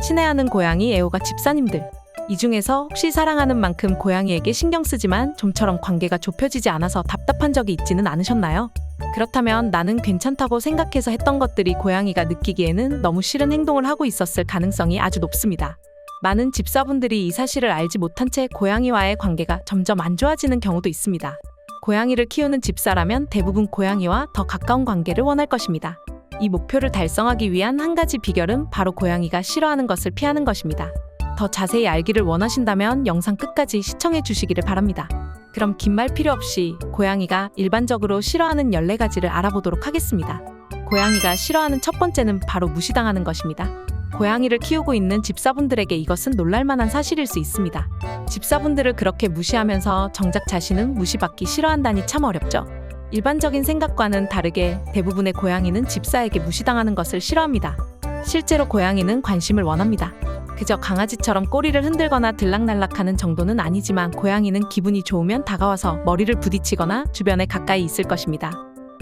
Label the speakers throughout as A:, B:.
A: 친애하는 고양이 애호가 집사님들. 이 중에서 혹시 사랑하는 만큼 고양이에게 신경 쓰지만 좀처럼 관계가 좁혀지지 않아서 답답한 적이 있지는 않으셨나요? 그렇다면 나는 괜찮다고 생각해서 했던 것들이 고양이가 느끼기에는 너무 싫은 행동을 하고 있었을 가능성이 아주 높습니다. 많은 집사분들이 이 사실을 알지 못한 채 고양이와의 관계가 점점 안 좋아지는 경우도 있습니다. 고양이를 키우는 집사라면 대부분 고양이와 더 가까운 관계를 원할 것입니다. 이 목표를 달성하기 위한 한 가지 비결은 바로 고양이가 싫어하는 것을 피하는 것입니다. 더 자세히 알기를 원하신다면 영상 끝까지 시청해 주시기를 바랍니다. 그럼 긴 말 필요 없이 고양이가 일반적으로 싫어하는 14가지를 알아보도록 하겠습니다. 고양이가 싫어하는 첫 번째는 바로 무시당하는 것입니다. 고양이를 키우고 있는 집사분들에게 이것은 놀랄만한 사실일 수 있습니다. 집사분들을 그렇게 무시하면서 정작 자신은 무시받기 싫어한다니 참 어렵죠. 일반적인 생각과는 다르게 대부분의 고양이는 집사에게 무시당하는 것을 싫어합니다. 실제로 고양이는 관심을 원합니다. 그저 강아지처럼 꼬리를 흔들거나 들락날락하는 정도는 아니지만 고양이는 기분이 좋으면 다가와서 머리를 부딪히거나 주변에 가까이 있을 것입니다.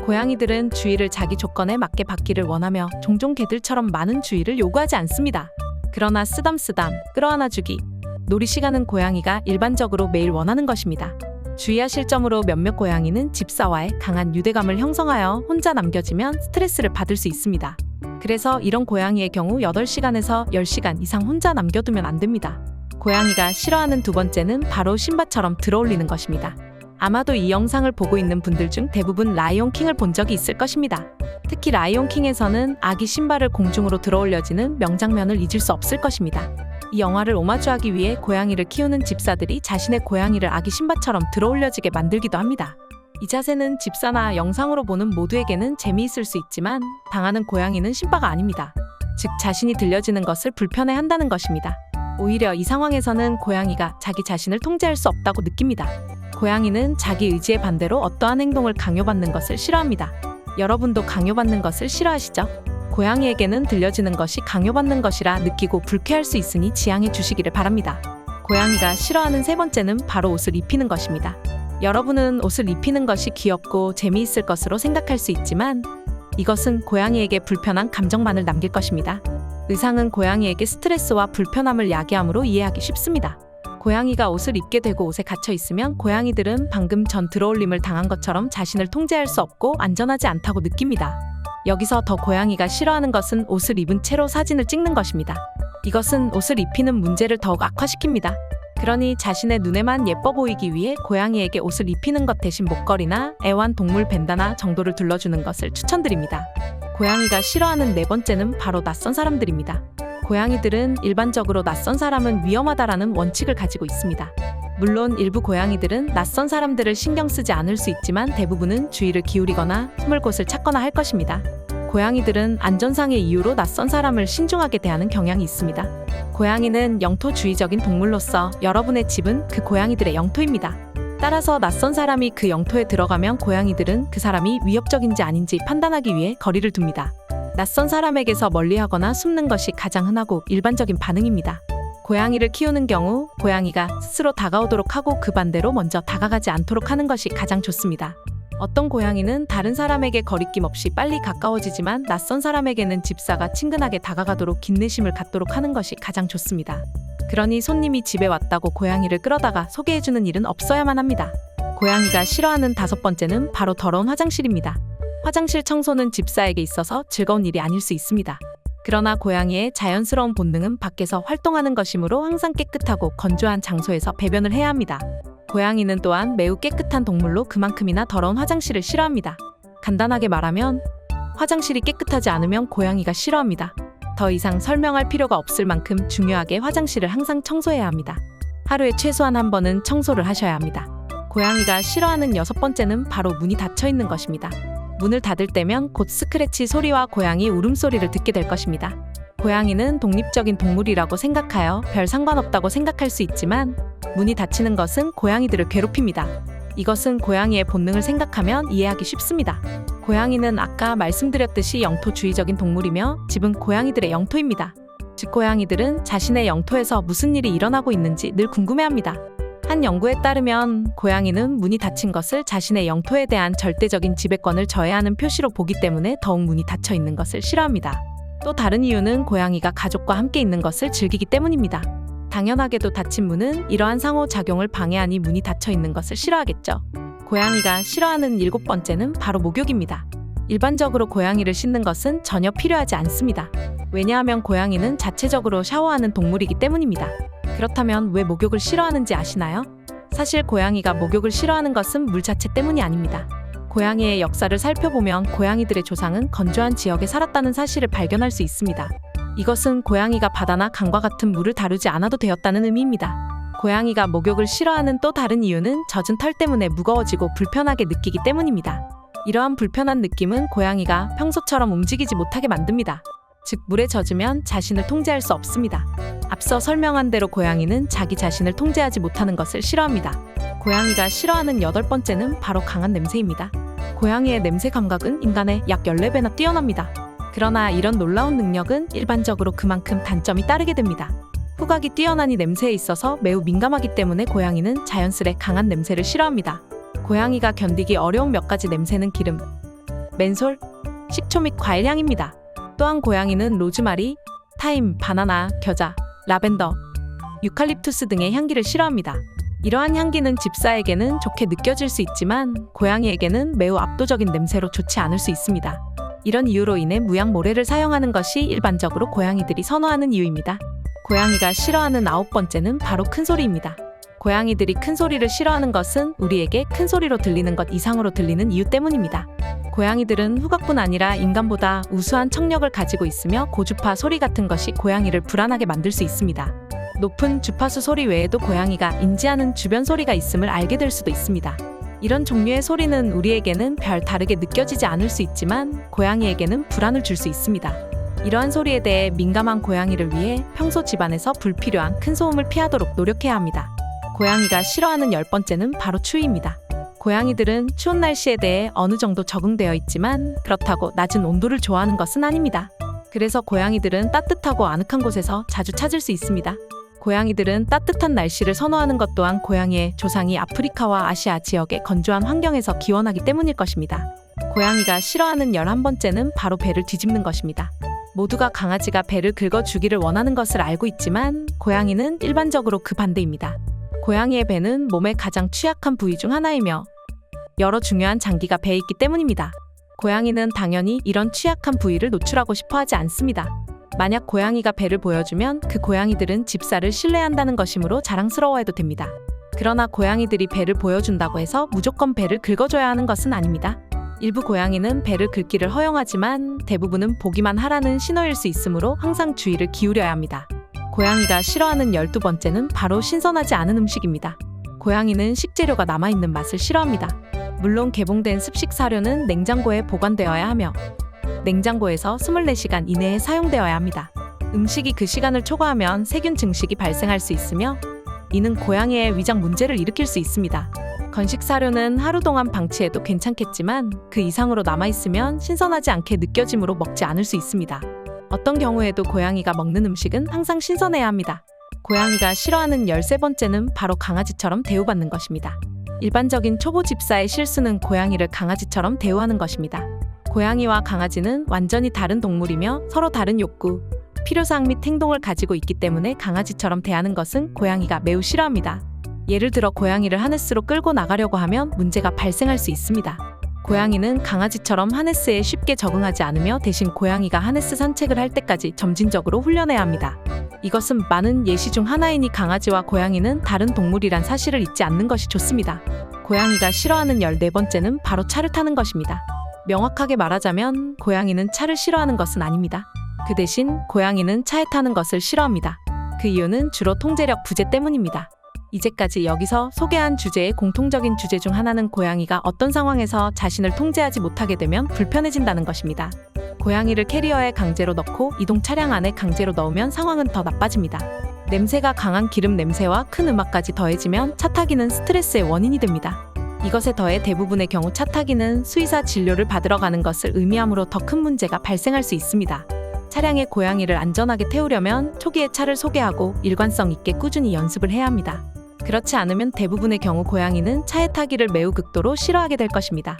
A: 고양이들은 주의를 자기 조건에 맞게 받기를 원하며 종종 개들처럼 많은 주의를 요구하지 않습니다. 그러나 쓰담쓰담, 끌어안아주기, 놀이 시간은 고양이가 일반적으로 매일 원하는 것입니다. 주의하실 점으로 몇몇 고양이는 집사와의 강한 유대감을 형성하여 혼자 남겨지면 스트레스를 받을 수 있습니다. 그래서 이런 고양이의 경우 8시간에서 10시간 이상 혼자 남겨두면 안 됩니다. 고양이가 싫어하는 두 번째는 바로 신바처럼 들어올리는 것입니다. 아마도 이 영상을 보고 있는 분들 중 대부분 라이온 킹을 본 적이 있을 것입니다. 특히 라이온 킹에서는 아기 신바를 공중으로 들어올려지는 명장면을 잊을 수 없을 것입니다. 이 영화를 오마주하기 위해 고양이를 키우는 집사들이 자신의 고양이를 아기 신바처럼 들어올려지게 만들기도 합니다. 이 자세는 집사나 영상으로 보는 모두에게는 재미있을 수 있지만 당하는 고양이는 신바가 아닙니다. 즉 자신이 들려지는 것을 불편해한다는 것입니다. 오히려 이 상황에서는 고양이가 자기 자신을 통제할 수 없다고 느낍니다. 고양이는 자기 의지에 반대로 어떠한 행동을 강요받는 것을 싫어합니다. 여러분도 강요받는 것을 싫어하시죠? 고양이에게는 들려지는 것이 강요받는 것이라 느끼고 불쾌할 수 있으니 지양해 주시기를 바랍니다. 고양이가 싫어하는 세 번째는 바로 옷을 입히는 것입니다. 여러분은 옷을 입히는 것이 귀엽고 재미있을 것으로 생각할 수 있지만 이것은 고양이에게 불편한 감정만을 남길 것입니다. 의상은 고양이에게 스트레스와 불편함을 야기함으로 이해하기 쉽습니다. 고양이가 옷을 입게 되고 옷에 갇혀 있으면 고양이들은 방금 전 들어올림을 당한 것처럼 자신을 통제할 수 없고 안전하지 않다고 느낍니다. 여기서 더 고양이가 싫어하는 것은 옷을 입은 채로 사진을 찍는 것입니다. 이것은 옷을 입히는 문제를 더욱 악화시킵니다. 그러니 자신의 눈에만 예뻐 보이기 위해 고양이에게 옷을 입히는 것 대신 목걸이나 애완동물 밴다나 정도를 둘러주는 것을 추천드립니다. 고양이가 싫어하는 네 번째는 바로 낯선 사람들입니다. 고양이들은 일반적으로 낯선 사람은 위험하다라는 원칙을 가지고 있습니다. 물론 일부 고양이들은 낯선 사람들을 신경 쓰지 않을 수 있지만 대부분은 주의를 기울이거나 숨을 곳을 찾거나 할 것입니다. 고양이들은 안전상의 이유로 낯선 사람을 신중하게 대하는 경향이 있습니다. 고양이는 영토주의적인 동물로서 여러분의 집은 그 고양이들의 영토입니다. 따라서 낯선 사람이 그 영토에 들어가면 고양이들은 그 사람이 위협적인지 아닌지 판단하기 위해 거리를 둡니다. 낯선 사람에게서 멀리하거나 숨는 것이 가장 흔하고 일반적인 반응입니다. 고양이를 키우는 경우 고양이가 스스로 다가오도록 하고 그 반대로 먼저 다가가지 않도록 하는 것이 가장 좋습니다. 어떤 고양이는 다른 사람에게 거리낌 없이 빨리 가까워지지만 낯선 사람에게는 집사가 친근하게 다가가도록 인내심을 갖도록 하는 것이 가장 좋습니다. 그러니 손님이 집에 왔다고 고양이를 끌어다가 소개해주는 일은 없어야만 합니다. 고양이가 싫어하는 다섯 번째는 바로 더러운 화장실입니다. 화장실 청소는 집사에게 있어서 즐거운 일이 아닐 수 있습니다. 그러나 고양이의 자연스러운 본능은 밖에서 활동하는 것이므로 항상 깨끗하고 건조한 장소에서 배변을 해야 합니다. 고양이는 또한 매우 깨끗한 동물로 그만큼이나 더러운 화장실을 싫어합니다. 간단하게 말하면 화장실이 깨끗하지 않으면 고양이가 싫어합니다. 더 이상 설명할 필요가 없을 만큼 중요하게 화장실을 항상 청소해야 합니다. 하루에 최소한 한 번은 청소를 하셔야 합니다. 고양이가 싫어하는 여섯 번째는 바로 문이 닫혀 있는 것입니다. 문을 닫을 때면 곧 스크래치 소리와 고양이 울음소리를 듣게 될 것입니다. 고양이는 독립적인 동물이라고 생각하여 별 상관없다고 생각할 수 있지만 문이 닫히는 것은 고양이들을 괴롭힙니다. 이것은 고양이의 본능을 생각하면 이해하기 쉽습니다. 고양이는 아까 말씀드렸듯이 영토주의적인 동물이며 집은 고양이들의 영토입니다. 즉 고양이들은 자신의 영토에서 무슨 일이 일어나고 있는지 늘 궁금해합니다. 한 연구에 따르면 고양이는 문이 닫힌 것을 자신의 영토에 대한 절대적인 지배권을 저해하는 표시로 보기 때문에 더욱 문이 닫혀 있는 것을 싫어합니다. 또 다른 이유는 고양이가 가족과 함께 있는 것을 즐기기 때문입니다. 당연하게도 닫힌 문은 이러한 상호작용을 방해하니 문이 닫혀 있는 것을 싫어하겠죠. 고양이가 싫어하는 7번째는 바로 목욕입니다. 일반적으로 고양이를 씻는 것은 전혀 필요하지 않습니다. 왜냐하면 고양이는 자체적으로 샤워하는 동물이기 때문입니다. 그렇다면 왜 목욕을 싫어하는지 아시나요? 사실 고양이가 목욕을 싫어하는 것은 물 자체 때문이 아닙니다. 고양이의 역사를 살펴보면 고양이들의 조상은 건조한 지역에 살았다는 사실을 발견할 수 있습니다. 이것은 고양이가 바다나 강과 같은 물을 다루지 않아도 되었다는 의미입니다. 고양이가 목욕을 싫어하는 또 다른 이유는 젖은 털 때문에 무거워지고 불편하게 느끼기 때문입니다. 이러한 불편한 느낌은 고양이가 평소처럼 움직이지 못하게 만듭니다. 즉, 물에 젖으면 자신을 통제할 수 없습니다. 앞서 설명한 대로 고양이는 자기 자신을 통제하지 못하는 것을 싫어합니다. 고양이가 싫어하는 8번째는 바로 강한 냄새입니다. 고양이의 냄새 감각은 인간의 약 14배나 뛰어납니다. 그러나 이런 놀라운 능력은 일반적으로 그만큼 단점이 따르게 됩니다. 후각이 뛰어나니 냄새에 있어서 매우 민감하기 때문에 고양이는 자연스레 강한 냄새를 싫어합니다. 고양이가 견디기 어려운 몇 가지 냄새는 기름, 맨솔, 식초 및 과일 향입니다. 또한 고양이는 로즈마리, 타임, 바나나, 겨자, 라벤더, 유칼립투스 등의 향기를 싫어합니다. 이러한 향기는 집사에게는 좋게 느껴질 수 있지만 고양이에게는 매우 압도적인 냄새로 좋지 않을 수 있습니다. 이런 이유로 인해 무향 모래를 사용하는 것이 일반적으로 고양이들이 선호하는 이유입니다. 고양이가 싫어하는 9번째는 바로 큰 소리입니다. 고양이들이 큰 소리를 싫어하는 것은 우리에게 큰 소리로 들리는 것 이상으로 들리는 이유 때문입니다. 고양이들은 후각뿐 아니라 인간보다 우수한 청력을 가지고 있으며 고주파 소리 같은 것이 고양이를 불안하게 만들 수 있습니다. 높은 주파수 소리 외에도 고양이가 인지하는 주변 소리가 있음을 알게 될 수도 있습니다. 이런 종류의 소리는 우리에게는 별 다르게 느껴지지 않을 수 있지만 고양이에게는 불안을 줄 수 있습니다. 이러한 소리에 대해 민감한 고양이를 위해 평소 집안에서 불필요한 큰 소음을 피하도록 노력해야 합니다. 고양이가 싫어하는 10번째는 바로 추위입니다. 고양이들은 추운 날씨에 대해 어느 정도 적응되어 있지만 그렇다고 낮은 온도를 좋아하는 것은 아닙니다. 그래서 고양이들은 따뜻하고 아늑한 곳에서 자주 찾을 수 있습니다. 고양이들은 따뜻한 날씨를 선호하는 것 또한 고양이의 조상이 아프리카와 아시아 지역의 건조한 환경에서 기원하기 때문일 것입니다. 고양이가 싫어하는 11번째는 바로 배를 뒤집는 것입니다. 모두가 강아지가 배를 긁어주기를 원하는 것을 알고 있지만 고양이는 일반적으로 그 반대입니다. 고양이의 배는 몸의 가장 취약한 부위 중 하나이며 여러 중요한 장기가 배에 있기 때문입니다. 고양이는 당연히 이런 취약한 부위를 노출하고 싶어 하지 않습니다. 만약 고양이가 배를 보여주면 그 고양이들은 집사를 신뢰한다는 것이므로 자랑스러워해도 됩니다. 그러나 고양이들이 배를 보여준다고 해서 무조건 배를 긁어줘야 하는 것은 아닙니다. 일부 고양이는 배를 긁기를 허용하지만 대부분은 보기만 하라는 신호일 수 있으므로 항상 주의를 기울여야 합니다. 고양이가 싫어하는 12번째는 바로 신선하지 않은 음식입니다. 고양이는 식재료가 남아있는 맛을 싫어합니다. 물론 개봉된 습식 사료는 냉장고에 보관되어야 하며 냉장고에서 24시간 이내에 사용되어야 합니다. 음식이 그 시간을 초과하면 세균 증식이 발생할 수 있으며 이는 고양이의 위장 문제를 일으킬 수 있습니다. 건식 사료는 하루 동안 방치해도 괜찮겠지만 그 이상으로 남아있으면 신선하지 않게 느껴지므로 먹지 않을 수 있습니다. 어떤 경우에도 고양이가 먹는 음식은 항상 신선해야 합니다. 고양이가 싫어하는 13번째는 바로 강아지처럼 대우받는 것입니다. 일반적인 초보 집사의 실수는 고양이를 강아지처럼 대우하는 것입니다. 고양이와 강아지는 완전히 다른 동물이며 서로 다른 욕구, 필요사항 및 행동을 가지고 있기 때문에 강아지처럼 대하는 것은 고양이가 매우 싫어합니다. 예를 들어 고양이를 하네스로 끌고 나가려고 하면 문제가 발생할 수 있습니다. 고양이는 강아지처럼 하네스에 쉽게 적응하지 않으며 대신 고양이가 하네스 산책을 할 때까지 점진적으로 훈련해야 합니다. 이것은 많은 예시 중 하나이니 강아지와 고양이는 다른 동물이란 사실을 잊지 않는 것이 좋습니다. 고양이가 싫어하는 14번째는 바로 차를 타는 것입니다. 명확하게 말하자면 고양이는 차를 싫어하는 것은 아닙니다. 그 대신 고양이는 차에 타는 것을 싫어합니다. 그 이유는 주로 통제력 부재 때문입니다. 이제까지 여기서 소개한 주제의 공통적인 주제 중 하나는 고양이가 어떤 상황에서 자신을 통제하지 못하게 되면 불편해진다는 것입니다. 고양이를 캐리어에 강제로 넣고 이동 차량 안에 강제로 넣으면 상황은 더 나빠집니다. 냄새가 강한 기름 냄새와 큰 음악까지 더해지면 차 타기는 스트레스의 원인이 됩니다. 이것에 더해 대부분의 경우 차 타기는 수의사 진료를 받으러 가는 것을 의미하므로 더 큰 문제가 발생할 수 있습니다. 차량에 고양이를 안전하게 태우려면 초기에 차를 소개하고 일관성 있게 꾸준히 연습을 해야 합니다. 그렇지 않으면 대부분의 경우 고양이는 차에 타기를 매우 극도로 싫어하게 될 것입니다.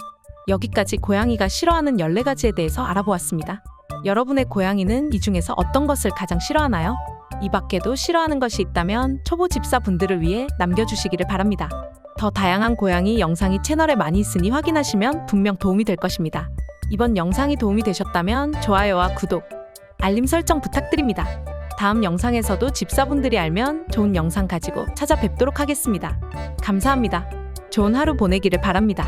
A: 여기까지 고양이가 싫어하는 14가지에 대해서 알아보았습니다. 여러분의 고양이는 이 중에서 어떤 것을 가장 싫어하나요? 이 밖에도 싫어하는 것이 있다면 초보 집사분들을 위해 남겨주시기를 바랍니다. 더 다양한 고양이 영상이 채널에 많이 있으니 확인하시면 분명 도움이 될 것입니다. 이번 영상이 도움이 되셨다면 좋아요와 구독, 알림 설정 부탁드립니다. 다음 영상에서도 집사분들이 알면 좋은 영상 가지고 찾아뵙도록 하겠습니다. 감사합니다. 좋은 하루 보내기를 바랍니다.